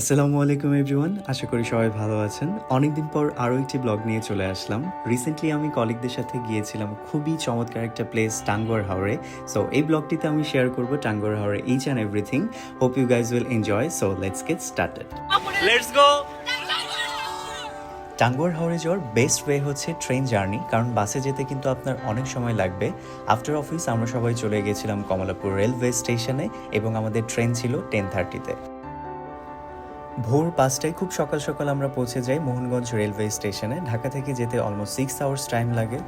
আসসালামু আলাইকুম এভরিওয়ান, আশা করি সবাই ভালো আছেন। অনেকদিন পর আরও একটি ব্লগ নিয়ে চলে আসলাম। রিসেন্টলি আমি কলিগদের সাথে গিয়েছিলাম খুবই চমৎকার একটা প্লেস টাঙ্গুয়ার হাওরে। সো এই ব্লগটিতে আমি শেয়ার করব টাঙ্গুয়ার হাওরে each and everything. Hope you guys will enjoy. So let's get started. Let's go. Tanguar হাওরে যাওয়ার বেস্ট ওয়ে হচ্ছে ট্রেন জার্নি, কারণ বাসে যেতে কিন্তু আপনার অনেক সময় লাগবে। আফটার অফিস আমরা সবাই চলে গেছিলাম কমলাপুর রেলওয়ে স্টেশনে এবং আমাদের ট্রেন ছিল 10:30-তে। ভোর 5টায় খুব সকাল সকাল আমরা পৌঁছে যাই মোহনগঞ্জ রেলওয়ে স্টেশনে। ঢাকা থেকে যেতে অলমোস্ট 6 আওয়ার্স টাইম লাগে।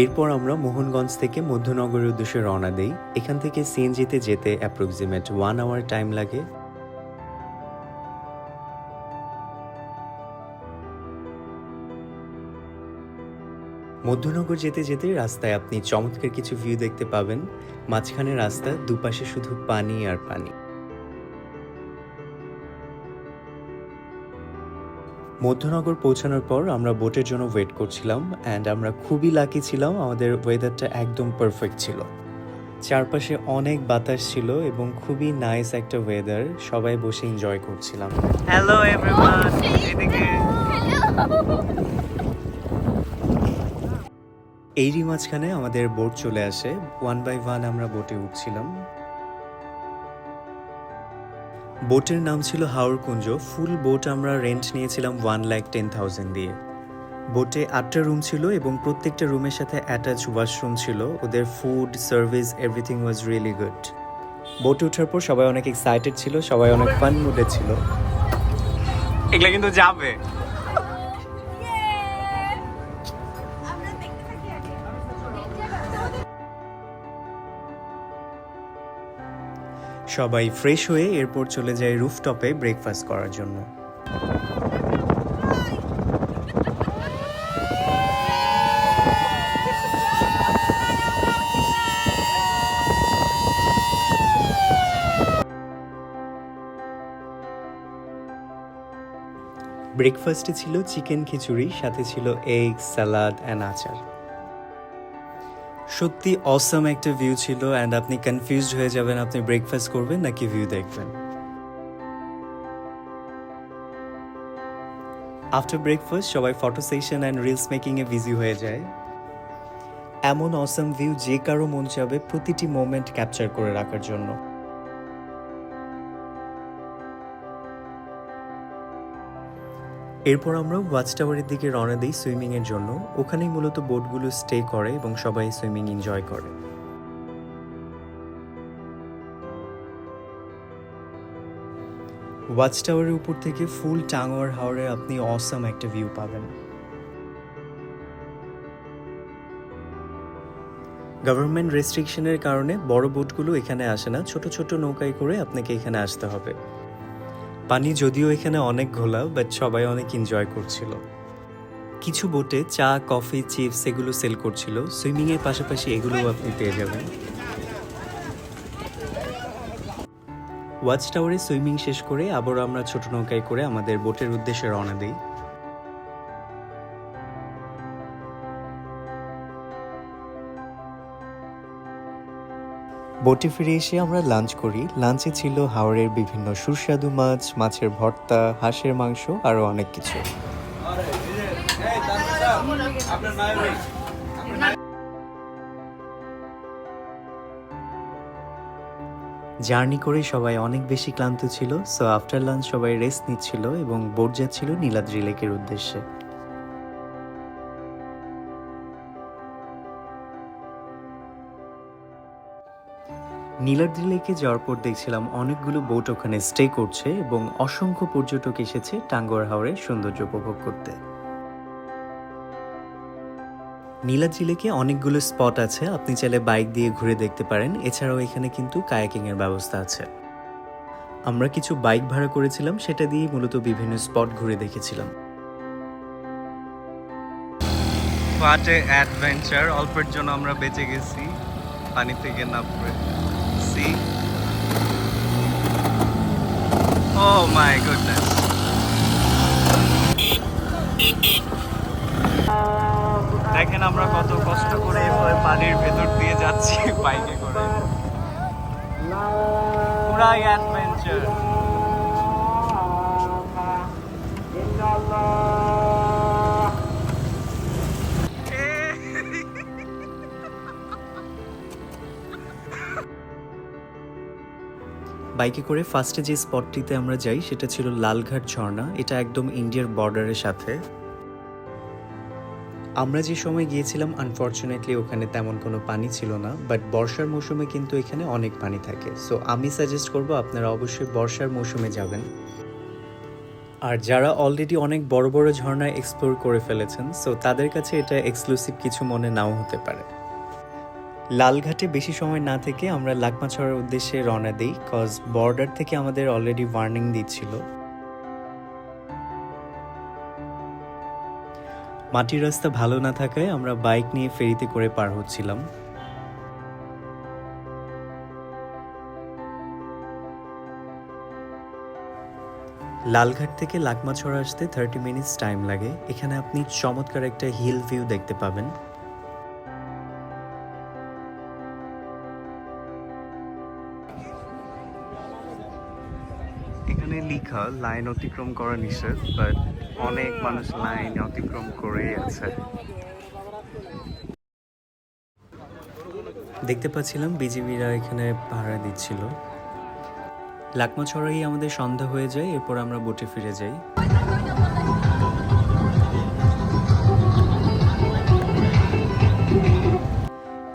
এরপর আমরা মোহনগঞ্জ থেকে মধ্যনগরের উদ্দেশ্যে রওনা দেই। এখান থেকে সিএনজিতে যেতে অ্যাপ্রক্সিমেট 1 আওয়ার টাইম লাগে। মধ্যনগর যেতে যেতে রাস্তায় আপনি চমৎকার কিছু ভিউ দেখতে পাবেন। মাঝখানে রাস্তা, দুপাশে শুধু পানি আর পানি। মধ্যনগর পৌঁছানোর পর আমরা বোটের জন্য ওয়েট করছিলাম অ্যান্ড আমরা খুবই লাকি ছিলাম, আমাদের ওয়েদারটা একদম পারফেক্ট ছিল। চারপাশে অনেক বাতাস ছিল এবং খুবই নাইস একটা ওয়েদার, সবাই বসে এনজয় করছিলাম। হ্যালো এভরিওয়ান, এদিকে এরই মাঝখানে আমাদের বোট চলে আসে। 1 বাই 1 আমরা বোটে উঠছিলাম। বোটের নাম ছিল হাওরকুঞ্জ। ফুল বোট আমরা রেন্ট নিয়েছিলাম 1,10,000 দিয়ে। বোটে 8টা রুম ছিল এবং প্রত্যেকটা রুমের সাথে অ্যাটাচ ওয়াশরুম ছিল। ওদের food service everything was really good. বোটে ওঠার পর সবাই অনেক এক্সাইটেড ছিল, সবাই অনেক ফান মুডে ছিল। এগুলা কিন্তু যাবে। সবাই ফ্রেশ হয়ে এরপর চলে যায় রুফটপে ব্রেকফাস্ট করার জন্য। ব্রেকফাস্টে ছিল চিকেন খিচুড়ি, সাথে ছিল এগ, স্যালাড অ্যান্ড আচার। সত্যি অসাম একটা ভিউ ছিল অ্যান্ড আপনি কনফিউজড হয়ে যাবেন আপনি ব্রেকফাস্ট করবেন নাকি ভিউ দেখবেন। আফটার ব্রেকফাস্ট সবাই ফটো সেশন অ্যান্ড রিলস মেকিংয়ে বিজি হয়ে যায়। এমন অসাম ভিউ যে কারো মন চাবে প্রতিটি মোমেন্ট ক্যাপচার করে রাখার জন্য। এরপর আমরা ওয়াচ টাওয়ারের দিকে রওনা দিই সুইমিংয়ের জন্য। ওখানেই মূলত বোটগুলো স্টে করে এবং সবাই সুইমিং এনজয় করে। ওয়াচ টাওয়ারের উপর থেকে ফুল টাঙ্গুয়ার হাওরে আপনি অসাম একটা ভিউ পাবেন। গভর্নমেন্ট রেস্ট্রিকশনের কারণে বড় বোটগুলো এখানে আসে না, ছোট ছোট নৌকায় করে আপনাকে এখানে আসতে হবে। পানি যদিও এখানে অনেক ঘোলা, বাট সবাই অনেক এনজয় করছিল। কিছু বোটে চা, কফি, চিপস এগুলো সেল করছিল। সুইমিংয়ের পাশাপাশি এগুলোও আপনি পেয়ে যাবেন। ওয়াচ টাওয়ারে সুইমিং শেষ করে আবার আমরা ছোট নৌকায় করে আমাদের বোটের উদ্দেশ্যে রওনা দিই। বোটে ফিরে এসে আমরা লাঞ্চ করি। লাঞ্চে ছিল হাওরের বিভিন্ন সুস্বাদু মাছ, মাছের ভর্তা, হাঁসের মাংস আরও অনেক কিছু। জার্নি করে সবাই অনেক বেশি ক্লান্ত ছিল। সো আফটার লাঞ্চ সবাই রেস্ট নিচ্ছিল এবং বোট যাচ্ছিল নীলাদ্রি লেকের উদ্দেশ্যে। নীলাদ্রি লেকে যাওয়ার পর দেখছিলাম অনেকগুলো বোট ওখানে স্টে করছে এবং অসংখ্য পর্যটক এসেছে টাঙ্গুয়ার হাওরের সৌন্দর্য উপভোগ করতে। নীলাদ্রি লেকে অনেকগুলো স্পট আছে, আপনি চাইলে বাইক দিয়ে ঘুরে দেখতে পারেন। এছাড়াও এখানে কিন্তু কায়াকিং এর ব্যবস্থা আছে। আমরা কিছু বাইক ভাড়া করেছিলাম, সেটা দিয়ে মূলত বিভিন্ন স্পট ঘুরে দেখেছিলাম। What a adventure! অল্পের জন্য আমরা বেঁচে গেছি পানি থেকে নামবে। See, oh my goodness! দেখেন আমরা কত কষ্ট করে এভাবে পানির ভেতর দিয়ে যাচ্ছি বাইকে করে। পুরাই অ্যাডভেঞ্চার। অ্যাডভেঞ্চার। বাইকে করে ফার্স্টে যে স্পটটিতে আমরা যাই সেটা ছিল লালঘাট ঝর্ণা। এটা একদম ইন্ডিয়ার বর্ডারের সাথে। আমরা যে সময় গিয়েছিলাম আনফর্চুনেটলি ওখানে তেমন কোনো পানি ছিল না, বাট বর্ষার মৌসুমে কিন্তু এখানে অনেক পানি থাকে। সো আমি সাজেস্ট করব আপনারা অবশ্যই বর্ষার মৌসুমে যাবেন। আর যারা অলরেডি অনেক বড় বড় ঝর্ণা এক্সপ্লোর করে ফেলেছেন, সো তাদের কাছে এটা এক্সক্লুসিভ কিছু মনে নাও হতে পারে। লালঘাটে বেশি সময় না থেকে আমরা লাকমাছড়ার উদ্দেশ্যে রওনা দিই, কজ বর্ডার থেকে আমাদের অলরেডি ওয়ার্নিং দিচ্ছিল। মাটির রাস্তা ভালো না থাকায় আমরা বাইক নিয়ে ফেরিতে করে পার হচ্ছিলাম। লালঘাট থেকে লাকমাছড়া আসতে 30 মিনিটস টাইম লাগে। এখানে আপনি চমৎকার একটা হিল ভিউ দেখতে পাবেন। এখানে লেখা লাইন অতিক্রম করা নিষেধ, বাট অনেক মানুষ লাইন অতিক্রম করেই আছে। দেখতে পাচ্ছিলাম বিজিবিরা এখানে পাহারা দিচ্ছিল। লাকমাছড়াই আমাদের সন্ধ্যা হয়ে যায়, এরপর আমরা বোটে ফিরে যাই।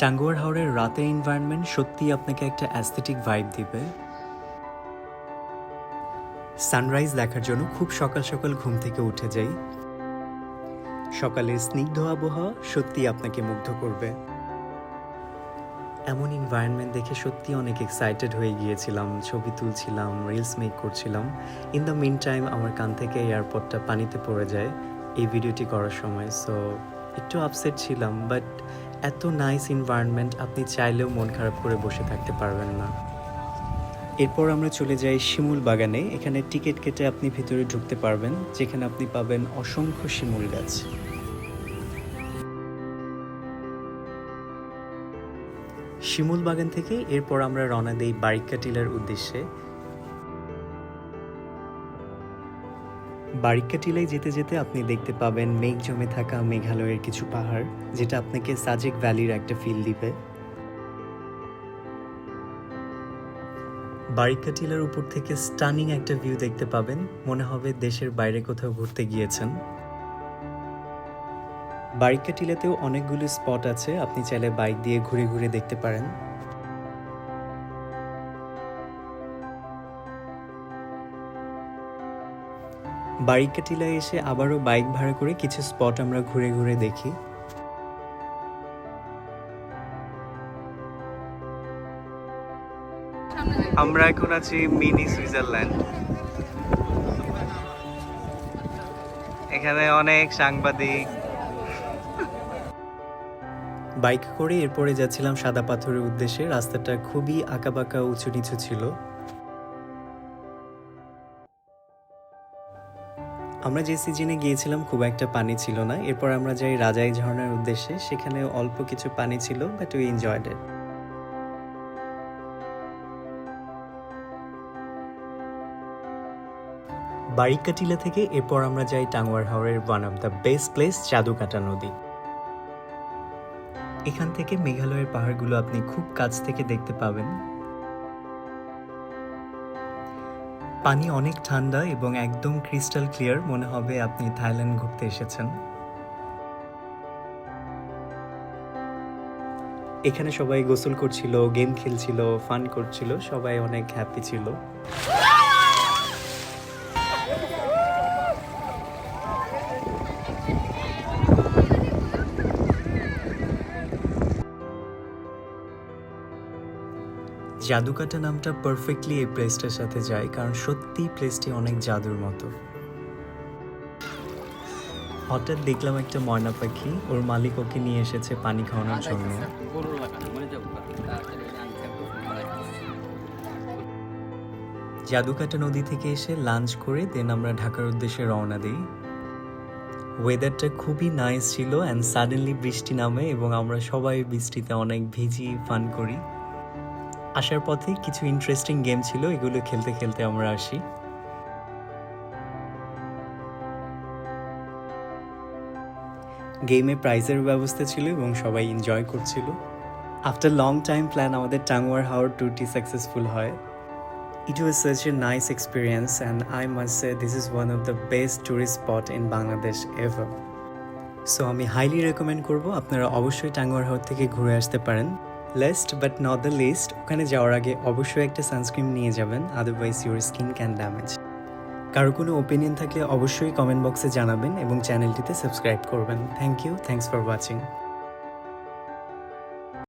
টাঙ্গুয়ার হাওরের রাতের এনভায়রনমেন্ট সত্যিই আপনাকে একটা অ্যাস্থেটিক ভাইব দিবে। সানরাইজ দেখার জন্য খুব সকাল সকাল ঘুম থেকে উঠে যাই। সকালের স্নিগ্ধ আবহাওয়া সত্যিই আপনাকে মুগ্ধ করবে। এমন এনভায়রনমেন্ট দেখে সত্যি অনেক এক্সাইটেড হয়ে গিয়েছিলাম, ছবি তুলছিলাম, রিলস মেক করছিলাম। ইন দ্য মিন টাইম আমার কান থেকে এয়ারপডটা পানিতে পড়ে যায় এই ভিডিওটি করার সময়। সো একটু আপসেট ছিলাম, বাট এত নাইস এনভায়রনমেন্ট আপনি চাইলেও মন খারাপ করে বসে থাকতে পারবেন না। এরপর আমরা চলে যাই শিমুল বাগানে। এখানে টিকিট কেটে আপনি ভিতরে ঢুকতে পারবেন, যেখানে আপনি পাবেন অসংখ্য শিমুল গাছ। শিমুল বাগান থেকে এরপর আমরা রওনা দেই বারিক্কা টিলার উদ্দেশ্যে। বারিক্কা টিলায় যেতে যেতে আপনি দেখতে পাবেন মেঘ জমে থাকা মেঘালয়ের কিছু পাহাড়, যেটা আপনাকে সাজেক ভ্যালির একটা ফিল দিবে। বারিক্কা টিলার উপর থেকে স্টানিং একটা ভিউ দেখতে পাবেন, মনে হবে দেশের বাইরে কোথাও ঘুরতে গিয়েছেন। বারিক্কা টিলাতেও অনেকগুলো স্পট আছে, আপনি চাইলে বাইক দিয়ে ঘুরে ঘুরে দেখতে পারেন। বারিক্কা টিলায় এসে আবারও বাইক ভাড়া করে কিছু স্পট আমরা ঘুরে ঘুরে দেখি। আমরা এখন আছি মিনি সুইজারল্যান্ড। এখানে অনেক সাংবাদিক। বাইক করে এরপরে যাচ্ছিলাম সাদা পাথরের উদ্দেশ্যে। রাস্তাটা খুবই আঁকাবাঁকা উঁচু নিচু ছিল। আমরা যে সিজনে গিয়েছিলাম খুব একটা পানি ছিল না। এরপর আমরা যাই রাজাই ঝর্ণার উদ্দেশ্যে, সেখানে অল্প কিছু পানি ছিল, বাট উই এনজয়েড ইট। বারিক্কা টিলা থেকে এরপর আমরা যাই টাঙ্গুয়ার হাওরের one of the best place Jadukata নদী। এখান থেকে মেঘালয়ের পাহাড়গুলো আপনি খুব কাছ থেকে দেখতে পাবেন। পানি অনেক ঠান্ডা এবং একদম ক্রিস্টাল ক্লিয়ার, মনে হবে আপনি থাইল্যান্ড ঘুরতে এসেছেন। এখানে সবাই গোসল করছিল, গেম খেলছিল, ফান করছিল, সবাই অনেক হ্যাপি ছিল। জাদুকাটা নামটা পারফেক্টলি এই প্লেসটার সাথে যায়, কারণ সত্যি প্লেসটি অনেক জাদুর মতো। হঠাৎ দেখলাম একটা ময়না পাখি, ওর মালিক ওকে নিয়ে এসেছে পানি খাওয়ানোর জন্য। জাদুকাটা নদী থেকে এসে লাঞ্চ করে দেন আমরা ঢাকার উদ্দেশ্যে রওনা দিই। ওয়েদারটা খুবই নাইস ছিল অ্যান্ড সাডেনলি বৃষ্টি নামে এবং আমরা সবাই বৃষ্টিতে অনেক ভিজি ফান করি। আসার পথে কিছু ইন্টারেস্টিং গেম ছিল, এগুলো খেলতে খেলতে আমরা আসি। গেমে প্রাইজের ব্যবস্থা ছিল এবং সবাই এনজয় করছিল। আফটার লং টাইম প্ল্যান আমাদের টাঙ্গুয়ার হাওর ট্যুরটি সাকসেসফুল হয়। It was such a nice experience and I must say this is one of the best tourist spot in Bangladesh ever. So আমি হাইলি রেকমেন্ড করব আপনারা অবশ্যই টাঙ্গুয়ার হাওর থেকে ঘুরে আসতে পারেন। Last but not the least, ওখানে যাওয়ার আগে অবশ্যই একটা সানস্ক্রিন নিয়ে যাবেন, otherwise your skin can damage. কারো কোনো ওপিনিয়ন থাকলে অবশ্যই কমেন্ট বক্সে জানাবেন এবং চ্যানেলটিতে সাবস্ক্রাইব করবেন। Thank you, thanks for watching.